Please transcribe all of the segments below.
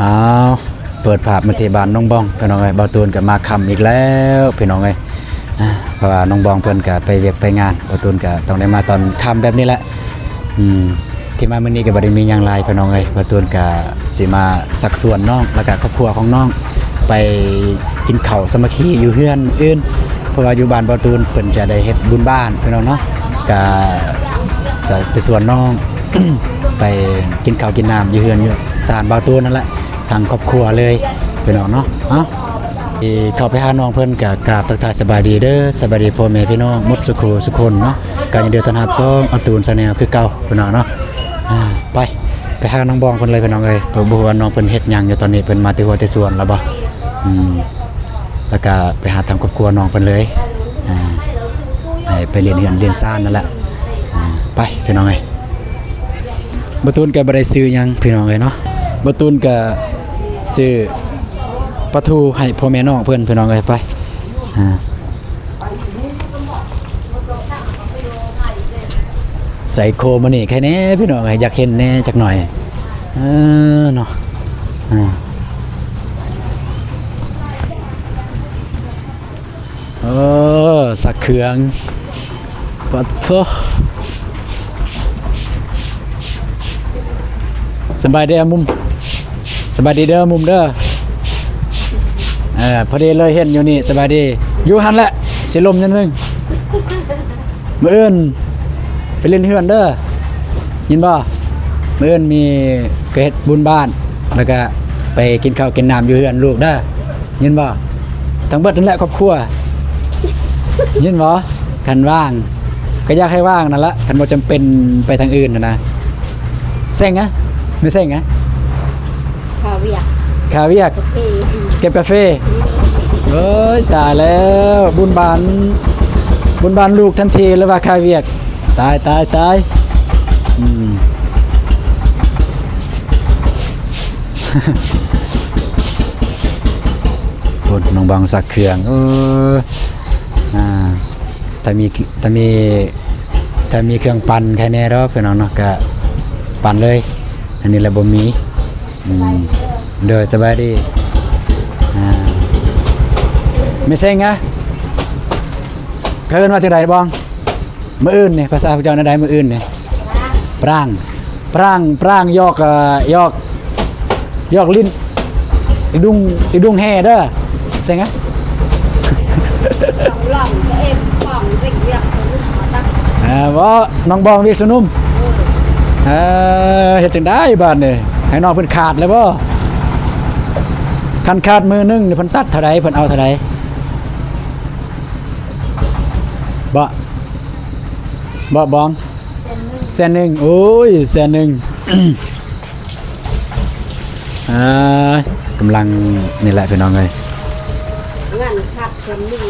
อ้าวเปิดภาพมาที่บ้านน้องบองพี่น้องเอ้ยบ่าวตูนก็มาค่ำอีกแล้วพี่น้องเอ้ยเพราะว่าน้องบองเพิ่นก็ไปเวียกไปงานบ่าวตูนก็ต้องได้มาตอนค่ำแบบนี้แหละที่มามื้อนี้ก็บ่ได้มีหยังหลายพี่น้องเอ้ยบ่าวตูนก็สิมาสักส่วนน้องแล้วก็ครอบครัวของน้องไปกินข้าวสามัคคีอยู่เฮือนอื่นเพราะว่าอยู่บ้านบ่าวตูนเพิ่นจะได้เฮ็ดบุญบ้านพี่น้องเนาะก็จะไปส่วนน้อง ไปกินข้าวกินน้ำอยู่เฮือนอยู่ศาลบ่าวตูนนั่นแหละทางครอบครัวเลยพี่น้องเนาะเข้าไปหาน้องเพิ่นก็กราบทักทายสบายดีเด้อสบายดีพ่อแม่พี่น้องหมดสุขสุขคนเนาะก็ยินดีต้อนรับซ้อมอัตูนชาแนลคือเก่าพี่น้องเนาะไปหาน้องบองเพิ่นเลยพี่น้องเอ้ยบ่ฮู้ว่าน้องเพิ่นเฮ็ดหยังอยู่ตอนนี้เพิ่นมาแต่หัวแต่ส่วนแล้วบ่แล้วก็ไปหาทางครอบครัวน้องเพิ่นเลยไปเรียนเฮือนเรียนซ่านนั่นแหละไปพี่น้องเอ้ยบ่ตูนก็บ่ได้ซื้อหยังพี่น้องเอ้ยเนาะบ่ตูนก็ซื้อปลาทูให้พ่อแม่น้องเพิ่นพี่น้องเอ้ยไปใส่โคมานี่แค่นี้พี่น้องเอ้ยอยากเห็นแน่จักหน่อยเนาะสักเครื่องปัดโซสบายดีมุมสบายดีเด้อมุมเด้อพอดีเลยเห็นอยู่นี่สบายดีอยู่หันแหละสิลมนิดนึงมื้ออื่นไปเล่นเฮือนเด้อยินบ่มื้ออื่นมีเฮ็ดบุญบ้านแล้วก็ไปกินข้าวกินน้ำอยู่เฮือนลูกเด้อยินบ่ทั้งเบิดนั่นแหละครอบครัวยินบ่คันว่างก็อยากให้ว่างนั่นละคันบ่จำเป็นไปทางอื่นนะเซ็งนะไม่เซ็งนะคาเวียกเก็บกาแฟเอ้ยตายแล้วบุญบานลูกทันทีแล้วว่าคาเวียกตายบุญน้องบางสักเครื่องถ้ามีเครื่องปั่นแค่นี้แล้วพี่น้องเนาะก็ปั่นเลยอันนี้แหละบ่มีเด้อสบายดีไม่ใช่ไงเคยเอิ้นว่าจังได๋บ้องมื้ออื่นนี่ภาษาพระเจ้านั่นใดมื้ออื่นนี่ปรางยอกลิ้นอีดุงแห่เด้อใช่ไงหล่องเอ็มป่องเรียกสนุกมาตั้งว่าน้องบองเรียกสนุ่มเฮ็ดจังได๋บาดนี่ให้น้องเพิ่นขาดเลยบ่คันขาดมือนึงนี่เพิ่นตัดเท่าใดเพิ่นเอาเท่าใดบ่บองแสนนึงโอ้ยแสนนึงกำลังนี่แหละพี่น้องเอ้ยงานขาดคนนึง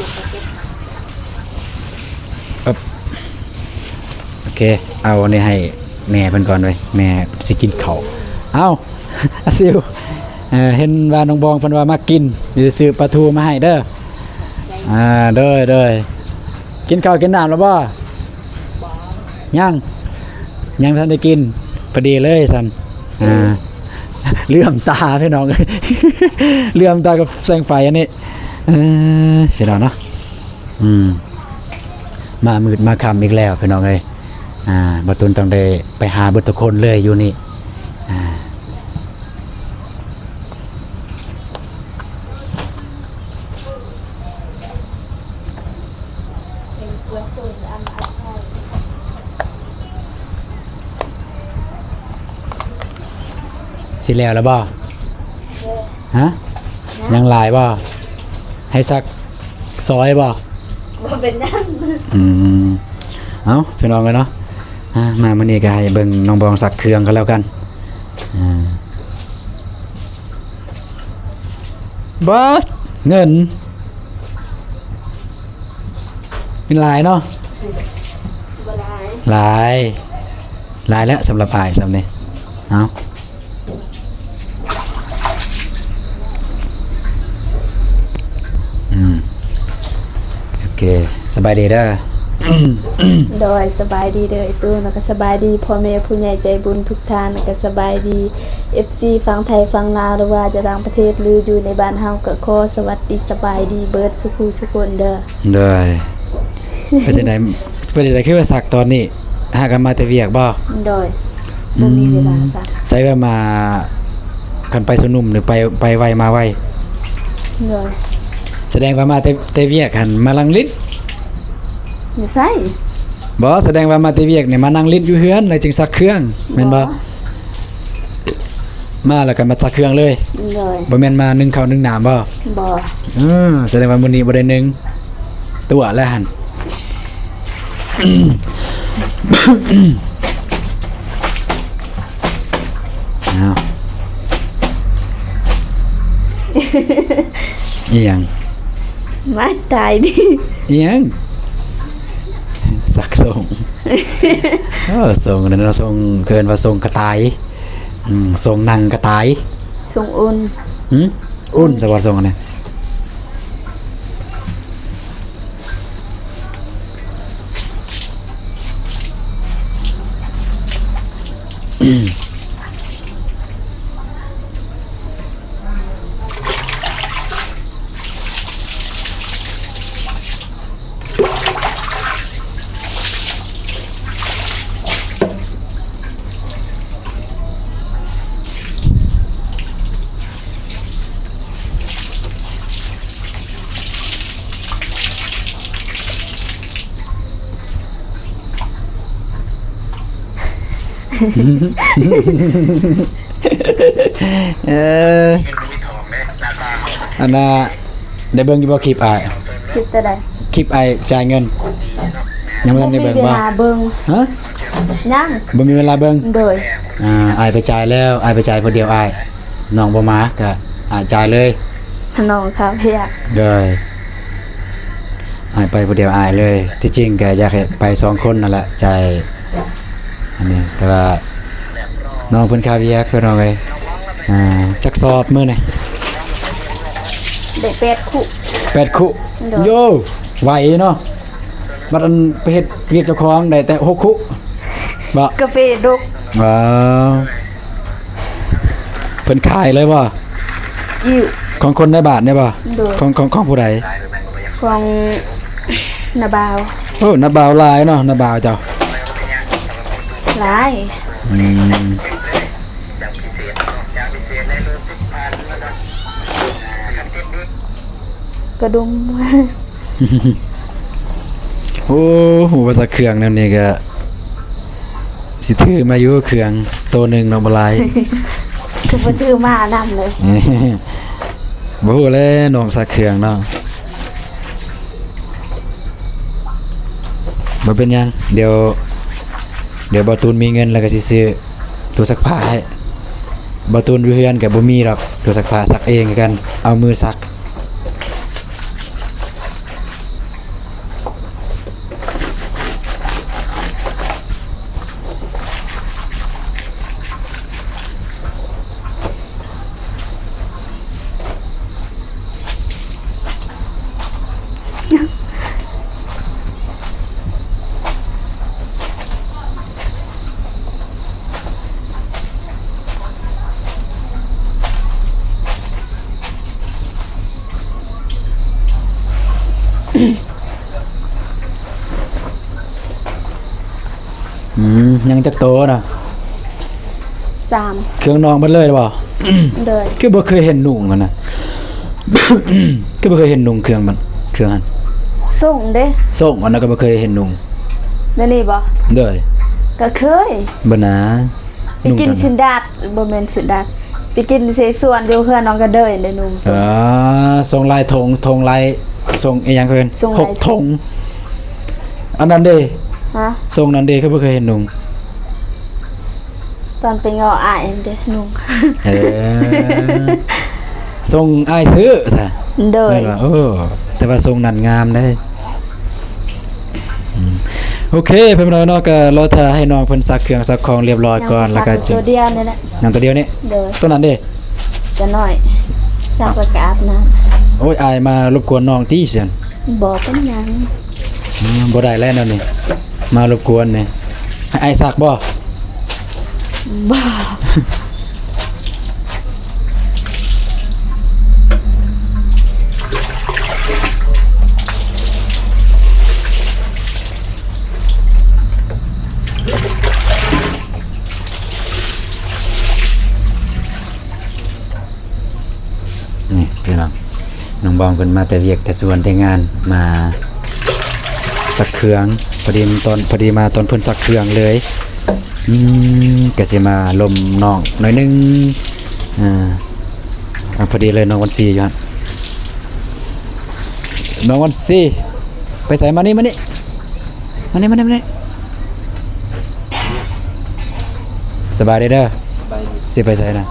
โอเคเอาอันนี้ให้แม่เพิ่นก่อนเลยแม่สิกินข้าวเอาอาซิวเห็นว่าน้องบองเพิ่นว่ามากินสิซื้อปลาทูมาให้เด้อเด้อกินข้าวกินน้ำแล้วบ่ยังท่านได้กินพอดีเลยซั่นเลื่อมตาพี่น้องเอ้ยเลื่อมตากับแสงไฟอันนี้พี่น้องเนาะมามืดมาค่ำอีกแล้วพี่น้องเอ้ยบ่ตูนต้องได้ไปหาเบิดทุกคนเลยอยู่นี่สิแล้วบ่ฮะยังหลายบ่ให้สักซอยบ่เป็นนั่นเอ้าพี่น้องเลยเนาะมามื้อนี้ก็ให้เบิ่งน้องบองสักเครื่องกันแล้วกันบ่เงินเป็นหลายเนาะหลายแล้วสำหรับอ้ายสำนี้เอ้าโอเคสบายดีเด้อ โดยสบายดีเด้อไอ้ตู้แล้วก็สบายดีพ่อแม่ผู้ใหญ่ใจบุญทุกท่านแล้วก็สบายดี FC ฟังไทยฟังลาวหรือว่าจะต่างประเทศหรืออยู่ในบ้านเฮาก็ขอสวัสดีสบายดีเบิดสุขุสุคนเด้อ ได้ไปจังได๋คือว่าสักตอนนี้หากันมาแต่เวียกบ่ โดยบ่มีเวลาซัก ใส่ว่ามากันไปสนุ่มหรือไปไวมาไว โดย แสดงว่ามาแต่เวียกหันมาลังลิ้น อยู่ไส บ่แสดงว่ามาแต่เวียกนี่มานั่งลิ้นอยู่เฮือนเลยจึงซักเครื่องแม่นบ่มาแล้วก็มาซักเครื่องเลย โดย บ่แม่นมานึ่งข้าวนึ่งน้ำบ่ บ่ แสดงว่ามื้อนี้บ่ได้นึ่งตัวแล้วหั่น อ้าวอีหยัง มาตายดิ อีหยังสักส่ง ส่งนั่นเราส่งเกินว่าส่งกระต่ายส่งนั่งกระต่าย ส่งอุ่น อุ่นสวัสดิ์ส่งอันนี้อันน่ะได้เบิ่งอยู่บ่คลิปอ้าย คิดแต่ใด คลิปอ้ายจ่ายเงินยังบ่ทันได้เบิ่ง เว บ่ ลาเบิ่ง ฮะ ยัง บ่มีเวลาเบิ่ง โดย อ้ายไปจ่ายแล้วอ้ายไปจ่ายผู้เดียวอ้ายน้องบ่มาก็จ่ายเลย น้องครับอยาก เด้ออ้ายไปผู้เดียวอ้ายเลย ที่จริงก็อยากให้ไป2คนนั่นแหละจ่ายอันนี้แต่ว่าน้องเพิ่นคาเวียกเพิ่นเอาไว้จักสอบมื้อนี่ ได้เป็ดคุ 8คุ เด้อ โยไหวเนาะบัดอันไปเฮ็ดเวียกเจ้าของได้แต่6คุบ่ กาแฟดก ว้าวเพิ่นขายเลยบ่ อยู่ ของคนในบ้านได้บ่ โดย ของผู้ใด ของนาบาว โอ้นาบ่าวหลายเนาะนาบ่าวเจ้า หลาย อืม กระดุม โอ้โหภาษาเครื่องนั่นนี่ก็สิถือมาอยู่เครื่องตัวหนึงเนาะบ่หลาย คือบ่ถือมานำเลย บ่ฮู้เลยน้องสักเครื่องเนาะบ่เป็นหยังเดี๋ยวบ่ตูนมีเงินแล้วก็สิซื้อตู้ซักผ้าให้บ่ตูนอยู่เฮือนก็บ่มีดอกตู้ซักผ้าซักเองคือกันเอามือซักยังจักโตน่ะ 3 เครื่องนองเบิดเลยบ่ โดย คือบ่เคยเห็นนุ่งกันน่ะ คือบ่เคยเห็นนุ่งเครื่องมันเครื่องอัน ส่งเด้ ส่งอันนั้นก็บ่เคยเห็นนุ่ง นั่นนี่บ่ เด้อ ก็เคย บ่นะ ไปกินสินดาดบ่แม่นสินดาดไปกินเสสวนอยู่เฮือนน้องก็เด้อได้นุ่ม ส่งลายธงลายส่งอีหยังเพิ่น ส่งลาย 6ธงอันนั้นเด้ ฮะ ส่งนั้นเด้คือบ่เคยเห็นนุ่ง ตอนไปงออายเด้นุ่ม เออส่งอ้ายซื้อซะ โดย แม่นว่าแต่ว่าทรงนั้นงามได้โอเคเพิ่นเนาะก็รอท่าให้น้องเพิ่นซักเครื่องซักของเรียบร้อยก่อนแล้วก็ ตัวเดียวนี่แหละ อย่างตัวเดียวนี้ โดย ตัวนั้นเด้ จะน้อยซักแล้วก็อาบน้ำ โอ้ยอายมารบกวนน้องตี้เสียน บ่เป็นหยัง บ่ได้แล้วนั่นนี่มารบกวนนี่ให้ไอ้ซักบ่ บ้า นี่พี่น้องน้องบอมเพิ่นมาแต่เวียกแต่สวนแต่งานมาสักเครื่องพอดีมาตอนเพิ่นสักเครื่องเลยก็สิมาลมน้องหน่อยนึงพอดีเลยน้องวัน4อยู่ฮะน้องวัน4ไปใส่มานี่สบายดีเด้อสิไปใส่นะ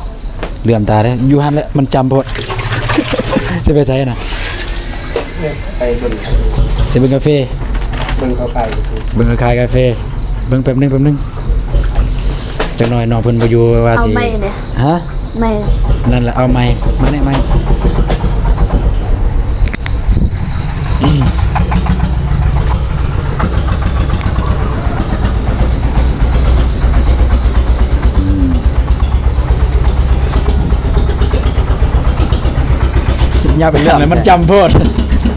เหลื่อมตาเด้ออยู่หันแล้วมันจำโพด สิไปใส่นะ ไปเบิ่ง สิเบิ่งกาแฟ เบิ่งเขาขาย เบิ่งขายกาแฟเบิ่งแป๊บนึงจักหน่อยน้องเพิ่นบ่อยู่ว่า เอา สิ ไม่เนี่ย ฮะ ไม่ นั่นแหละเอาไม้มาได้ไม้อย่าไปเรื่องเลยมันจำโพด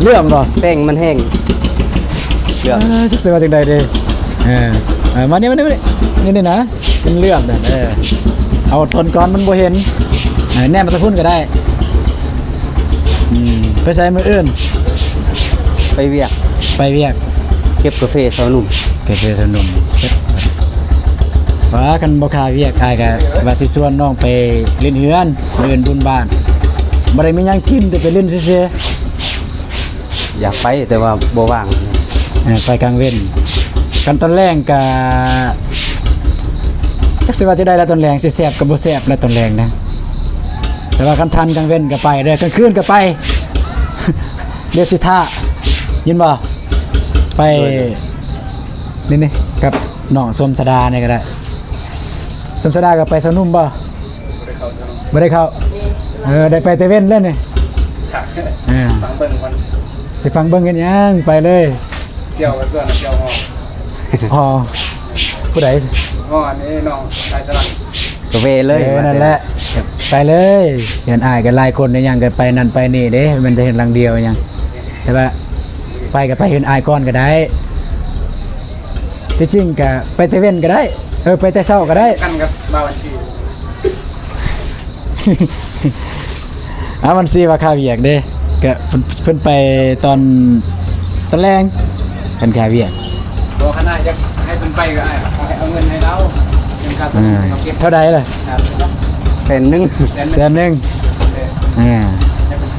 เรื่องบ่ แป้งมันแห้งเลือก จักสิว่าจังใดเด้มานี่นี่นะเป็นเรื่องนั่นเอาทนก่อนมันบ่เห็นแนมมาตะพุ่นก็ได้ไปใส่มืออื่น ไปเวียก ไปเวียก เก็บกาแฟสาวหนุ่ม กาแฟสนุนว่ากันบ่คาเวียกอายก็ว่าสิชวนน้องไปเล่นเฮือนมื้ออื่นบุญบ้านบ่ได้มีหยังกินแต่ไปเล่นซื่อ อยากไปแต่ว่าบ่ว่าง ๆไปกลางเว้นกันตอนแรงก็จักสิว่าจะได้แล้วตอนแรงสิแซ่บก็บ่แซ่บแล้วตอนแรงนะแต่ว่าคันทันกลางเว้นก็ไปเด้อกลางคืนก็ไป เดี๋ยวสิท่ายินบ่ไปนี่กับน้องสมสดานี่ก็ได้สมสดาก็ไปสนุ่มบ่บ่ได้เข้าได้ไปแต่เว้นเล่นนี่ฟังเบิ่งมัน สิฟังเบิ่งกันยังไปเลย เสี่ยวกับส่วนเสี่ยวหอ อ๋อผู้ใด หอนี่น้องชายสลัดกาแฟเลย นั่นแหละไปเลยเห็นอายกันหลายคนในยังกันไปนั่นไปนี่เด้มันจะเห็นหลังเดียวยังแต่ว่าไปก็ไปเห็นอายก่อนก็ได้ที่จริงก็ไปแต่เว้นก็ได้ไปแต่เช้าก็ได้ กันกับบ่าววันที่ มันซีว่าข้าวเวียกเด้ก็เพิ่นไปตอนแรงเพิ่นข้าวเวียก บ่คณะจะให้เพิ่นไปก็ให้เอาเงินให้เราเป็นค่าสมุนเราเก็บ เท่าใดล่ะ แสนนึง แสนหนึง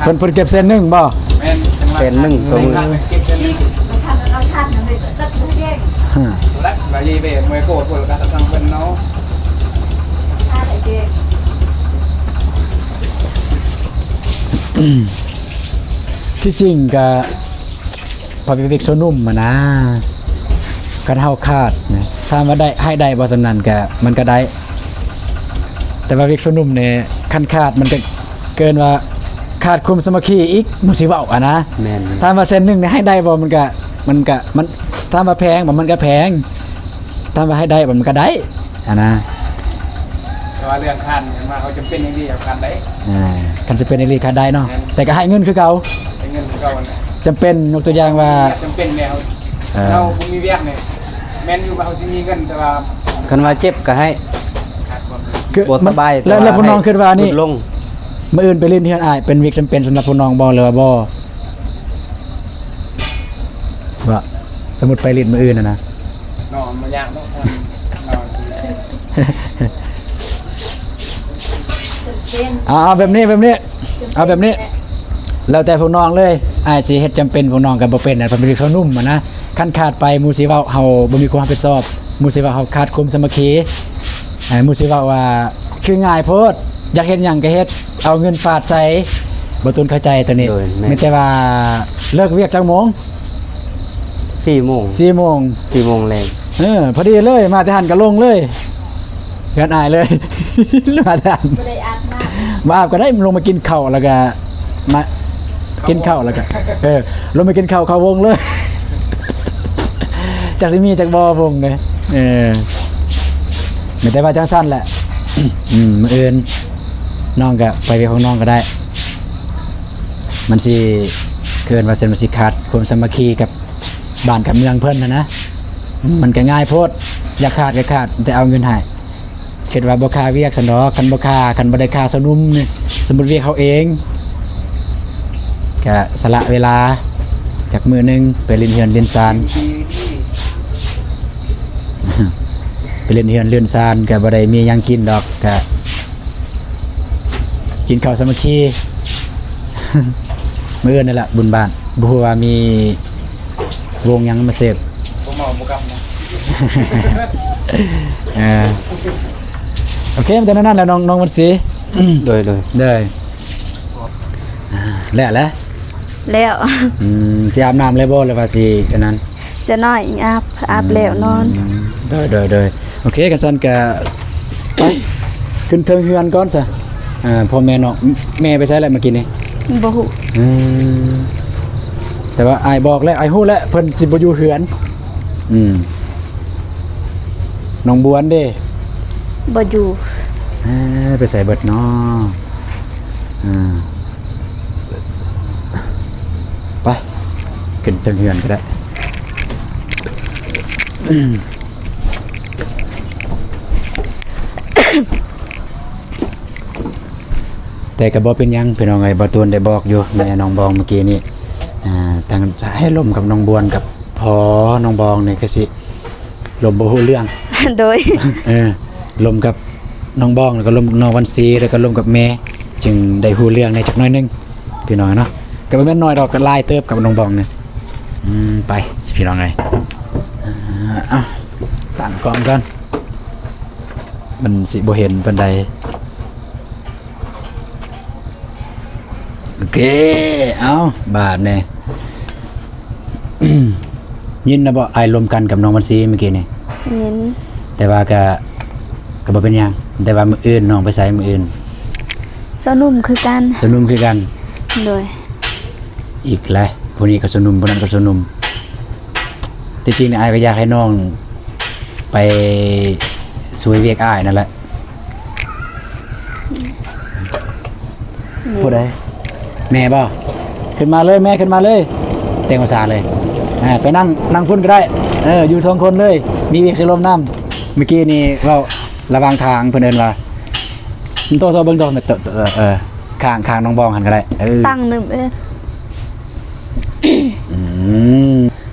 เพิ่นเก็บแสนหนึงบ่ แม่นแสนนึงตรงเก็บแสนนึง มาทำเอาท่านนั่นเลยตัดทุกแยก และบายีเบมวยโกดพวกการสั่งเพิ่นเนาะ ท่าไหนเด็ก ที่จริงก็พอไปเวกโซนุ่มมานะก็เท่าคาดนะถ้ามาได้ให้ได้บ่สำนันก็มันก็ได้ แต่ว่าเวกโซนุ่มเนี่ยขั้นคาดมันก็เกินว่าขาดคุมสามัคคีอีกมุสิเว้าอ่ะนะ แม่น ถ้ามาเส้นหนึงเนี่ยให้ได้บ่มันถ้ามาแพงบ่มันก็แพงถ้ามาให้ได้บ่มันก็ได้อ่ะนะ แต่ว่าเรื่องคันมาเขาจำเป็นอย่างดีกับคันได้ คันจะเป็นอีหลีคาดได้เนาะแต่ก็ให้เงินคือเก่า ให้เงินเขาเนี่ย จำเป็นยกตัวอย่างว่า จำเป็นแนวเราบ่มีเวียกเนี่ยแม่นอยู่ว่าเขาสิมีเงินแต่ว่า คันว่าเจ็บก็ให้ ขาดความ คือ บ่สบาย แล้วพี่น้องคิดว่านี่ ลดลง มื้ออื่นไปเล่นเฮือนอ้ายเป็นวิกจำเป็นสำหรับพี่น้องบ่หรือว่าบ่ว่าสมมุติไปเล่นมื้ออื่นน่ะนะ นอนมายากเนาะนอนสิ เป็น เอาแบบนี้เอาแบบนี้แล้วแต่พวกน้องเลยอ้ายสิเฮ็ดจำเป็นพวกน้องก็บ่เป็นน่ะเพิ่นเป็นเขานุ่มอ่ะนะคันขาดไปหมู่สิเว้าเฮาบ่มีความรับผิดชอบหมู่สิว่าเฮาขาดคุมสามัคคีหมู่สิว่าว่าคือง่ายโพดอยากเฮ็ดหยังก็เฮ็ดเอาเงินฟาดใส่บ่ตุนเข้าใจตัวนี้ โดยแม่ ไม่แต่ว่าเลิกเวียกจักโมง 4 โมง 4โมง 4 โมงแรง พอดีเลยมาแต่หันก็ลงเลยเฮือนอ้ายเลย มาแต่หัน ไม่ได้อาบน้ มาอาบก็ได้ลงมากินข้าวแล้วก็มากินข้าวแล้วก็ลงมากินข้าวเข้าวงเลย จักสิมีจักบ่พงเลยไม่แต่ว่าจังสั้นแหละ มื้ออื่นน้องก็ไปเวียกของน้องก็ได้มันสิเกินว่าเส้นมันสิขาดความสามัคคีกับบ้านกับเมืองเพิ่นนะมันก็ง่ายโพดอยากขาดก็ขาดแต่เอาเงินให้คิดว่าบ่ค่าเวียกซั่นดอกคันบ่ค่าคันบ่ได้ค่าสนุ่มนี่สมมุติเวียกเขาเองก็สละเวลาจากมื้อนึงไปเรียนเฮือนเรียนซาน ไปเล่นเฮือนเลื่อนซานก็บ่ได้มีหยังกินดอกก็กินข้าวสามัคคี มื้ออื่นนี่แหละบุญบ้านบ่ฮู้ว่ามีวงหยังมาเสพ ผมเอาบ่กำนะ โอเคมันจะนั่นแหละน้องวันศรี โดย ได้แล้วแหละ แล้ว สิอาบน้ำเลยบ่หรือว่าสิอันนั้น จะน้อยอาบแล้วนอน โดยโอเคกันซั่นก็ไปขึ้นเทิงเฮือนก่อนซะพ่อแม่น้องแม่ไปใช้อะไรมากินนี่ บ่ฮู้ แต่ว่าไอ้ายบอกแล้วไอ้ายฮู้แล้วเพิ่นสิบ่อยู่เฮือนน้องบวนเด้ บ่อยู่ ไปใส่เบิดเนาะไปขึ้นเทิงเฮือนก็ได้ แต่ก็บ่เป็นหยังพี่น้องไอ้บ่ตูนได้บอกอยู่แม่น้องบองเมื่อกี้นี่ตั้งจะให้ลมกับน้องบวนกับพอน้องบองนี่ก็สิลมบ่ฮู้เรื่อง โดย ลมกับน้องบองแล้วก็ลมน้องวันศรีแล้วก็ลมกับแม่จึงได้ฮู้เรื่องในจักหน่อยหนึงพี่น้องเนาะก็บ่แม่นน้อยดอกก็หลายเติบกับน้องบองนี่ไปพี่น้องเอ้ยตั้งกล้องก่อนมันสิบ่เห็นปานใดโอเคเอาบาทเนี่ย ยินนะบ่ไอ้รวมกันกับน้องวันศรีเมื่อกี้นี่ ยิน แต่ว่าก็บ่เป็นหยังแต่ว่ามื้ออื่นน้องไปใส่มื้ออื่น สนุ่มคือกัน สนุมคือกัน โดย อีกแล้วผู้นี้ก็สนุมผู้นั้นก็สนุมที่จริงเนี่ยอ้ายก็อยากให้น้องไปสวยเวียกอ้ายนั่นแหละผู้ใดแม่บ่ขึ้นมาเลยแม่ขึ้นมาเลยเต็งภาษาเลยไปนั่งพุ่นก็ได้อยู่ท้องคนเลยมีเวียกสิลมน้ำเมื่อกี้นี่เว้าระวังทางเพิ่นเอิ้นว่ามันโตเบิ่งโตมันข้างน้องบองหันก็ได้ตั้งหนึ่ง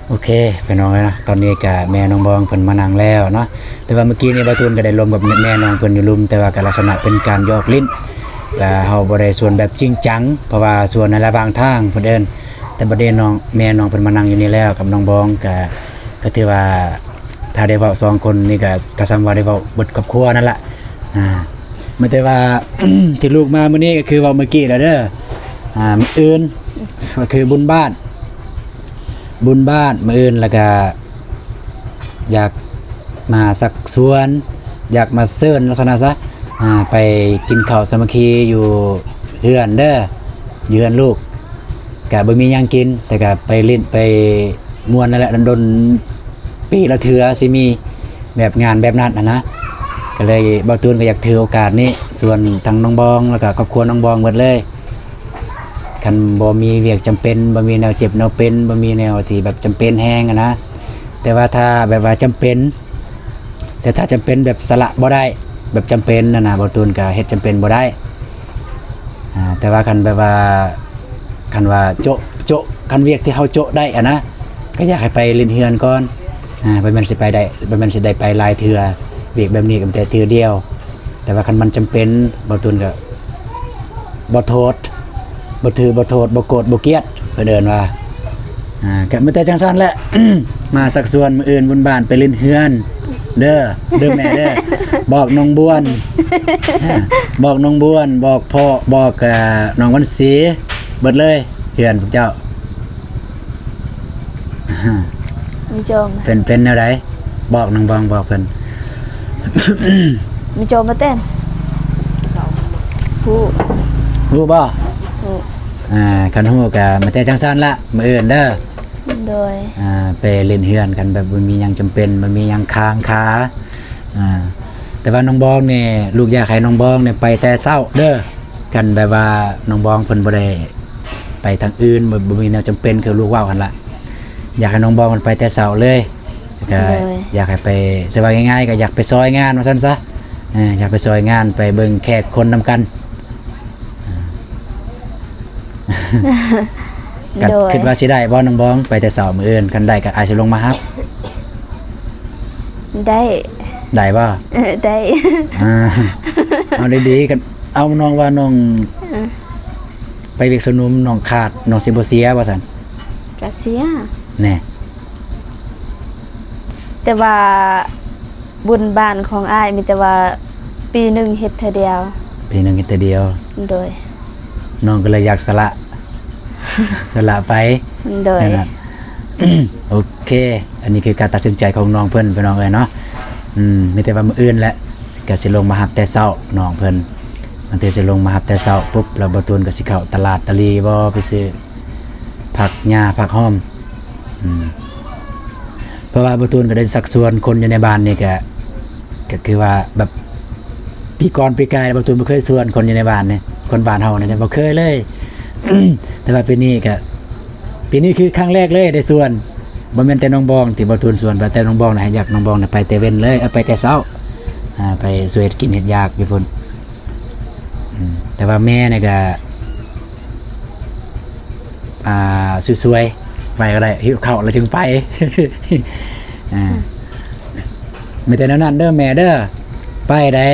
โอเคพี่น้องเลยนะตอนนี้ก็แม่น้องบองเพิ่นมานั่งแล้วเนาะแต่ว่าเมื่อกี้นี่บาตูนก็ได้ลมกับแม่น้องเพิ่นอยู่ลุมแต่ว่าก็ลักษณะเป็นการยอกลิ้นและเฮาบ่ได้ส่วนแบบจริงจังเพราะว่าส่วนในระหว่างทางเพิ่นเอิ้นแต่ประเด็นน้องแม่น้องเพิ่นมานั่งอยู่นี่แล้วกับน้องบองก็ถือว่าถ้าได้เว้า2คนนี่ก็ซ้ำว่าได้เว้าเบิดครอบครัวนั่นล่ะมันแต่ว่า ที่ลูกมามื้อนี้ก็คือเว้าเมื่อกี้แล้วเด้อมื้ออื่นก็คือบุญบ้านมื้ออื่นแล้วก็อยากมาสักส่วนอยากมาเซิ้นลักษณะซะไปกินข้าวสามัคคีอยู่เฮือนเด้ออยู่เฮือนลูกก็บ่มีหยังกินแต่ก็ไปเล่นไปม่วนนั่นแหละดนปีละเทื่อสิมีแบบงานแบบนั้นนะก็เลยบ่ตูนก็อยากถือโอกาสนี้ส่วนทางน้องบองแล้วก็ครอบครัวน้องบองหมดเลยคันบ่มีเวียกจำเป็นบ่มีแนวเจ็บแนวเป็นบ่มีแนวที่แบบจำเป็นแฮงนะแต่ว่าถ้าแบบว่าจำเป็นแต่ถ้าจำเป็นแบบสละบ่ได้แบบจำเป็นนะบ่ตูนก็เฮ็ดจำเป็นบ่ได้แต่ว่าคันแบบว่าคันว่าโจะคันเวียกที่เฮาโจะได้นะก็อยากให้ไปเล่นเฮือนก่อนบ่แม่นสิไปได้บ่แม่นสิได้ไปหลายเทื่อเวียกแบบนี้ก็แต่เทื่อเดียวแต่ว่าคันมันจำเป็นบ่ตูนก็บ่โทษบ่ถือบ่โทษบ่โกรธบ่เกลียดเพิ่นเอิ้นว่าก็มาแต่จังซั่นแหละ มาสักส่วนมื้ออื่นบุญบ้านไปเล่นเฮือนเด้อแม่เด้อ บอกน้องบวน บอกน้องบวนบอกพ่อบอกน้องวันศรีเบิดเลยเฮือนพวกเจ้า มีโจม เป็นแนวใดบอกน้องบองบอกเพิ่น มีโจมมาเต้นผู้ ฮู้บ่ ผู้ คันฮู้ก็มาแต่จังซั่นละมื้ออื่นเด้อ โดย ไปเล่นเฮือนกันแบบบ่มีหยังจำเป็นบ่มีหยังค้างคาแต่ว่าน้องบองนี่ลูกอยากให้น้องบองนี่ไปแต่เช้าเด้อกันแบบว่าน้องบองเพิ่นบ่ได้ไปทางอื่นบ่มีแนวจำเป็นคือลูกเว้าหั่นล่ะอยากให้น้องบองมันไปแต่เช้าเลยก็อยากให้ไปสบายง่ายๆก็อยากไปซอยงานว่าซั่นซะอยากไปซอยงานไปเบิ่งแขกคนนำกันกัน โดย คิดว่าสิได้บ่น้องบองไปแต่เช้ามื้ออื่นคันได้ก็อาจสิลงมารับ ได้ ได้บ่ ได้ เอาดีๆกันเอาน้องว่าน้องไปเวียกสนุมน้องขาดน้องสิบ่เสียว่าซั่น กะเสีย แน่ แต่ว่าบุญบ้านของอ้ายมีแต่ว่าปีหนึงเฮ็ดเทื่อเดียว ปีหนึงเฮ็ดแต่เดียว โดย น้องก็เลยอยากสละ สละไป โดย นั่นน่ะ โอเค อันนี้คือการตัดสินใจของน้องเพิ่นพี่น้องเอ้ยเนาะมีแต่ว่ามื้ออื่นแหละก็สิลงมารับแต่เช้าน้องเพิ่นมันสิลงมารับแต่เช้าปุ๊บแล้วบ่ตูนก็สิเข้าตลาดตะลีบ่ไปซื้อผักหญ้าผักหอมเพราะว่าบ่ตูนก็ได้สักส่วนคนอยู่ในบ้านนี่ก็คือว่าแบบปีก่อนปีกายบ่ตูนบ่เคยส่วนคนอยู่ในบ้านนี่คนบ้านเฮานี่บ่เคยเลย แต่ว่าปีนี้คือครั้งแรกเลยได้ส่วนบ่แม่นแต่น้องบองที่บ่ตูนส่วนแต่น้องบองน่ะอยากน้องบองน่ะไปแต่เว้นเลยไปแต่เช้าไปสวยกินเฮ็ดยากอยู่พุ่นแต่ว่าแม่นี่ก็สวยๆไปก็ได้หิวข้าวแล้วจึงไป ไม่แต่นั้นเด้อแม่เด้อไปได้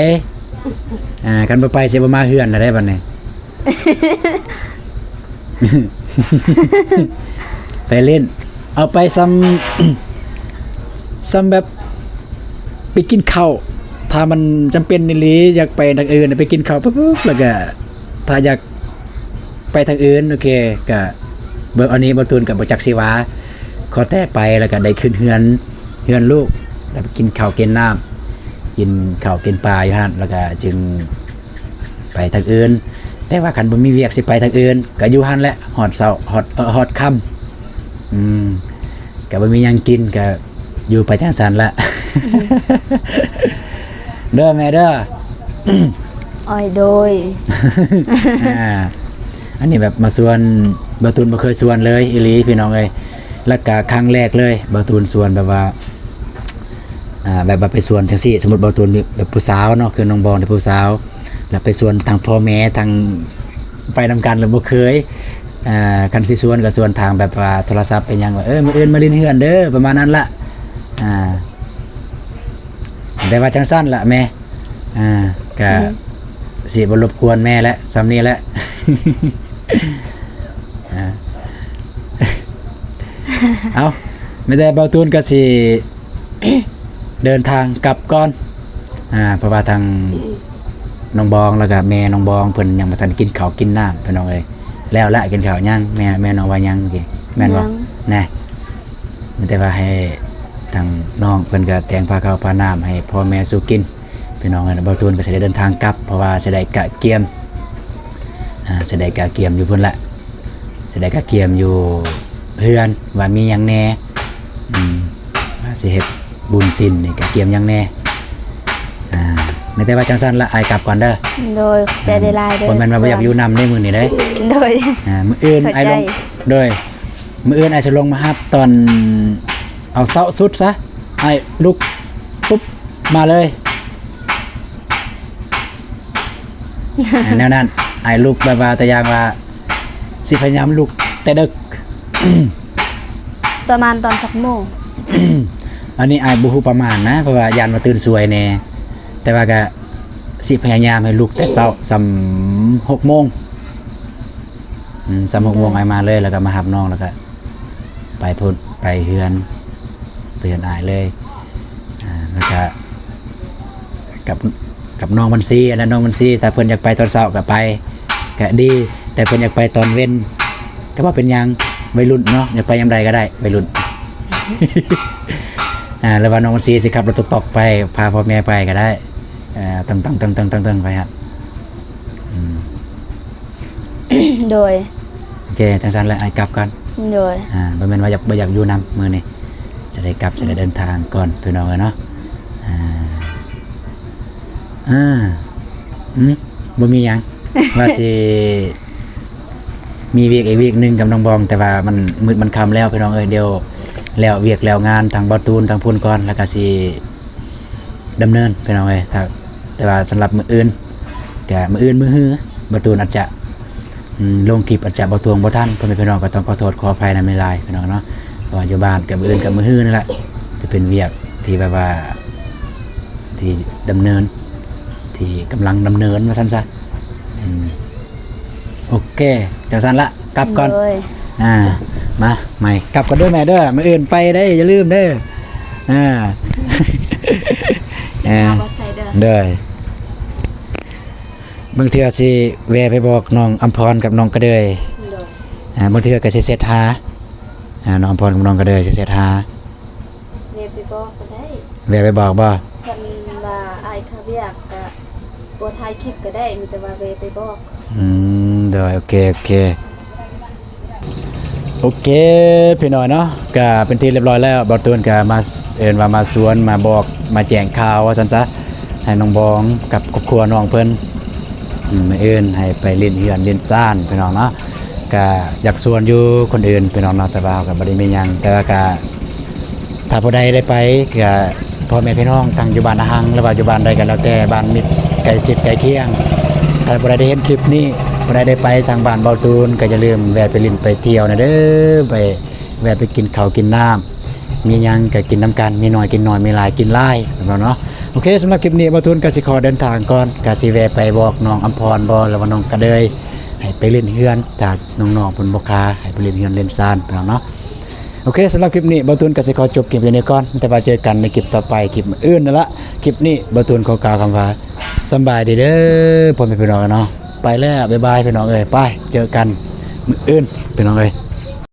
กันบ่ไปสิบ่มาเฮือนได้บัดนี้ ไปเล่นเอาไปซ้ำแบบไปกินข้าวถ้ามันจำเป็นอีหลีอยากไปทางอื่นไปกินข้าวปุ๊บแล้วก็ถ้าอยากไปทางอื่นโอเคก็เบิ่งอันนี้บ่ตูนกับบ่จักสิว่าขอแต่ไปแล้วก็ได้ขึ้นเฮือนลูกแล้วไปกินข้าวกินน้ำกินข้าวกินปลาอยู่หั่นแล้วก็จึงไปทางอื่นแต่ว่าคันบ่มีเวียกสิไปทางอื่นก็อยู่หั่นแหละฮอดเช้าฮอดค่ำก็บ่มีหยังกินก็อยู่ไปจังซั่นละ เด้อแม่เด้อ อ้อยโดย อันนี้แบบมาส่วนบ่ตูนบ่เคยส่วนเลยอีหลีพี่น้องเอ้ยแล้วก็ครั้งแรกเลยบ่ตูนส่วนแบบว่าแบบว่าไปส่วนจังซี่สมมุติบ่ตูนแบบผู้สาวเนาะคือน้องบองที่ผู้สาวแล้วไปส่วนทางพ่อแม่ทางไปนำกันแล้วบ่เคยคันสิส่วนก็ส่วนทางแบบว่าโทรศัพท์เป็นหยังว่ามื้ออื่นมาลินเฮือนเด้อประมาณนั้นล่ะแต่ว่าจังซั่นล่ะแม่ก็สิบ่รบกวนแม่แล้วซำนี้แหละ เอาไม่ได้เบาตูนก็สิ เดินทางกลับก่อนเพราะว่าทางน้องบองแล้วก็แม่น้องบองเพิ่นยังบ่ทันกินข้าวกินน้ำพี่น้องเอ้ยแล้วละกินข้าวยังแม่น้องว่ายังโอเคแม่นบ่แน่มีแต่ว่าให้ทางน้องเพิ่นก็แต่งผ้าข้าวผ้าน้ำให้พ่อแม่สู่กินพี่น้องเอ้ยเบาตูนก็สิได้เดินทางกลับเพราะว่าสิได้กะเกียมสิได้กะเกียมอยู่พุ่นละสิได้กะเกียมอยู่เฮือนว่ามีหยังแน่ว่าสิเฮ็ดบุญศีลนี่กะเกียมหยังแน่ไม่ได้ว่าจังซั่นละอายกลับก่อนเด้อ โดยใจได้หลายเด้อ บ่แม่นว่าบ่อยากอยู่นำในมื้อนี้เด้ โดย มื้ออื่นอายลงโดยมื้ออื่นอายสิลงมารับตอนเอาเช้าสุดซะอายลุกปุ๊บมาเลย แนวนั้นอายลุกแบบว่าแต่อย่างว่าสิพยายามลุกแต่ดึก ประมาณตอนสักโมง อันนี้อายบ่ฮู้ประมาณนะเพราะว่ายานมาตื่นสวยแน่แต่ว่าก็สิพยายามให้ลุกแต่เช้าส่ำ6 โมงส่ำ6 โมงอายมาเลยแล้วก็มารับน้องแล้วก็ไปพุ่นไปเฮือนอายเลยแล้วก็กับน้องมันซีอันนั้นน้องมันซีถ้าเพิ่นอยากไปตอนเช้าก็ไปก็ดีแต่เพิ่นอยากไปตอนเว้นก็ว่าเป็นหยังวัยรุ่นเนาะอยากไปยามใดก็ได้วัยรุ่น แล้วว่าน้องมันซีสิขับรถตกๆไปพาพ่อแม่ไปก็ได้ตั้งไปครับ โดย โอเคจังซั่นแหละไอ้กลับกัน โดย บ่แม่นว่าบ่อยากอยู่นํมื้อนี้จะได้กลับจะได้เดินทางก่อนพี่น้องเอ้ยเนาะบ่มีหยัง ว่าสิมีเวียกอีกเวียกหนึงกับน้องบองแต่ว่ามันมืดมันค่ำแล้วพี่น้องเอ้ยเดี๋ยวแล้วเวียกแล้วงานทางบ่ตูนทางพุ่นก่อนแล้วก็สิดำเนินพี่น้องเอ้ยแต่ว่าสำหรับมื้ออื่นก็มื้ออื่นมื้อฮื้อบ่ตูนอาจจะลงคลิปอาจจะบ่ตวงบ่ทันพ่อแม่พี่น้องก็ต้องขอโทษขออภัยนำหลายๆพี่น้องเนาะเพราะว่าอยู่บ้านกับมื้ออื่นกับมื้อฮื้อนั่นแหละจะเป็นเวียกที่แบบว่าที่ดำเนินที่กำลังดำเนินว่าซั่นซะโอเคจังซั่นละกลับก่อน โดย มาใหม่กลับกันด้วยแม่เด้อมื้ออื่นไปได้อย่าลืมเด้อเอาบ่ไทยเด้อ เด้อบางเทื่อสิแวะไปบอกน้องอำพรกับน้องกระเดย โดย บางเทื่อก็สิเสร็จหาน้องอำพรกับน้องกระเดยสิเสร็จหา เรียนไปบอกก็ได้ แวะไปบอกบ่ คันว่าอ้ายเขาเวียกก็บ่ถ่ายคลิปก็ได้มีแต่ว่าเวไปบอก เด้อโอเคโอเคพี่น้อยเนาะก็เป็นที่เรียบร้อยแล้วบ่ตูนก็มาว่ามาสวนมาบอกมาแจ้งข่าวว่าซั่นซะให้น้องบองกับครอบครัวน้องเพิ่นมื้ออื่นให้ไปเล่นเฮือนเล่นซ่านพี่น้องเนาะก็อยากชวนอยู่คนอื่นพี่น้องเนาะแต่ว่าก็บ่ได้มีหยังแต่ว่าก็ถ้าผู้ใดได้ไปก็พ่อแม่พี่น้องทั้งอยู่บ้านอาหังหรือว่าอยู่บ้านใดก็แล้วแต่บ้านมิตรใกล้ชิดใกล้เคียงถ้าผู้ใดได้เห็นคลิปนี้ผู้ใดได้ไปทางบ้านเบาตูนก็อย่าลืมแวะไปลิ้นไปเที่ยวนะเด้อไปแวะไปกินข้าวกินน้ำมีหยังก็กินน้ำกันมีน้อยกินน้อยมีหลายกินหลายเนาะโอเคสำหรับคลิปนี้เบาตูนก็สิขอเดินทางก่อนก็สิแวะไปบอกน้องอำพรบ่แล้วว่าน้องกระเดยให้ไปเล่นเฮือนถ้าน้องๆเพิ่นบ่คาให้ไปเล่นเฮือนเล่นซ่านเนาะโอเคสำหรับคลิปนี้เบาตูนก็สิขอจบคลิปนี้ก่อนแต่ว่าเจอกันในคลิปต่อไปคลิปอื่นนั่นละคลิปนี้เบาตูนขอกล่าวคำว่าสำบายดีเด้อพ่อแม่พี่น้องเนาะไปแล้วบ๊ายบายพี่น้องเอ้ยไปเจอกันมื้ออื่นพี่น้องเอ้ย